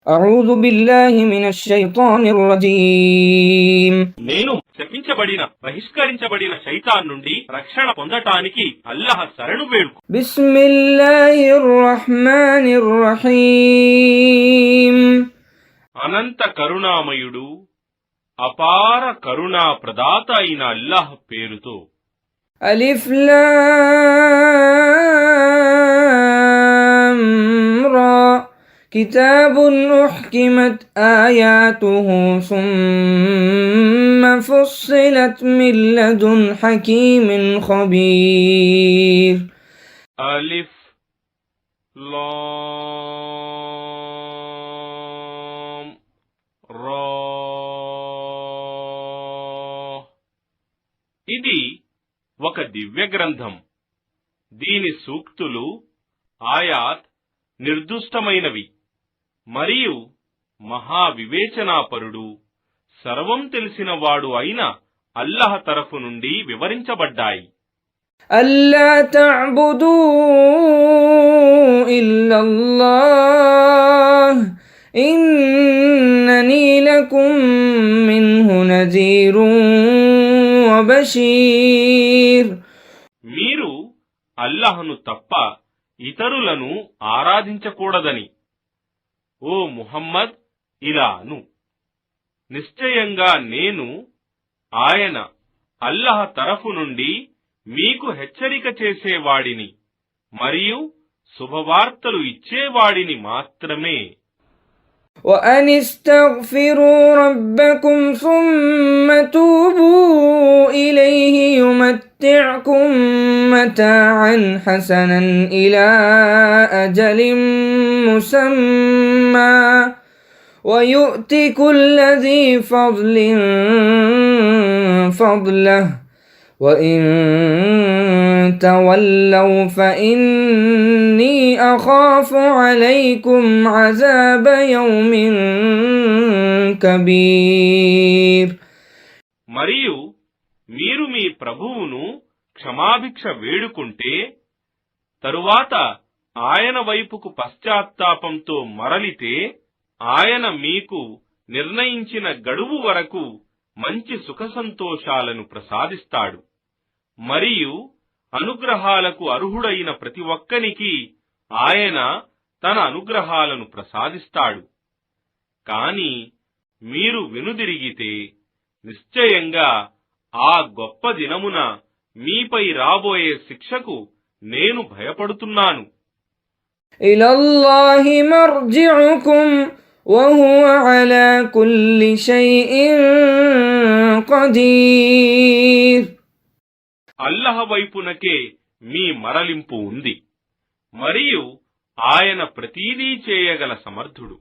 أعوذ بالله من الشيطان الرجيم నేను శపించబడిన బహిష్కరించబడిన శైతాన్ నుండి రక్షణ పొందటానికి అల్లాహ్ శరణు వేడుకు. بسم الله الرحمن الرحيم అనంత కరుణామయుడు అపార కరుణా ప్రదాత అయిన అల్లాహ్ పేరుతో. ألف لام را كتاب أحكمت آياته ثم فصلت من لدن حكيم خبير అలిఫ్ లామ్ రా. ఇది ఒక దివ్య గ్రంథం. దీని సూక్తులు ఆయాత్ నిర్దుష్టమైనవి మరియు మహావివేచనాపరుడు సర్వం తెలిసినవాడు అయిన అల్లాహ్ తరఫు నుండి వివరించబడ్డాయి. ألا تعبدوا إلا الله إنني لكم منه نذير وبشير. మీరు అల్లాహ్ను తప్ప ఇతరులను ఆరాధించకూడదని ఓ ముహమ్మద్ ఇలా అను. నిశ్చయంగా నేను ఆయన అల్లాహ్ తరఫు నుండి మీకు హెచ్చరిక చేసేవాడిని మరియు శుభవార్తలు ఇచ్చేవాడిని మాత్రమే. وأن استغفروا ربكم ثم توبوا إليه يمتعكم متاعا حسنا إلى أجل مسمى ويؤت كل ذي فضل فضله وإن تولوا فإني أخاف عليكم عذاب يوم كبير. మరియు మీరు మీ ప్రభువును క్షమాభిక్ష వేడుకుంటే తరువాత ఆయన వైపుకు పశ్చాత్తాపంతో మరలితే ఆయన మీకు నిర్ణయించిన గడువు వరకు మంచి సుఖసంతోషాలను ప్రసాదిస్తాడు మరియు అనుగ్రహాలకు అర్హుడైన ప్రతి ఒక్కనికి ఆయన తన అనుగ్రహాలను ప్రసాదిస్తాడు. కాని మీరు వెనుదిరిగితే నిశ్చయంగా ఆ గొప్ప దినమున మీపై రాబోయే శిక్షకు నేను భయపడుతున్నాను. ఇలల్లాహి మర్జిఉకుం وهو على كل شيء قدير. అల్లాహ్ వైపునకే మీ మరలింపు ఉంది మరియు ఆయన ప్రతీదీ చేయగల సమర్థుడు.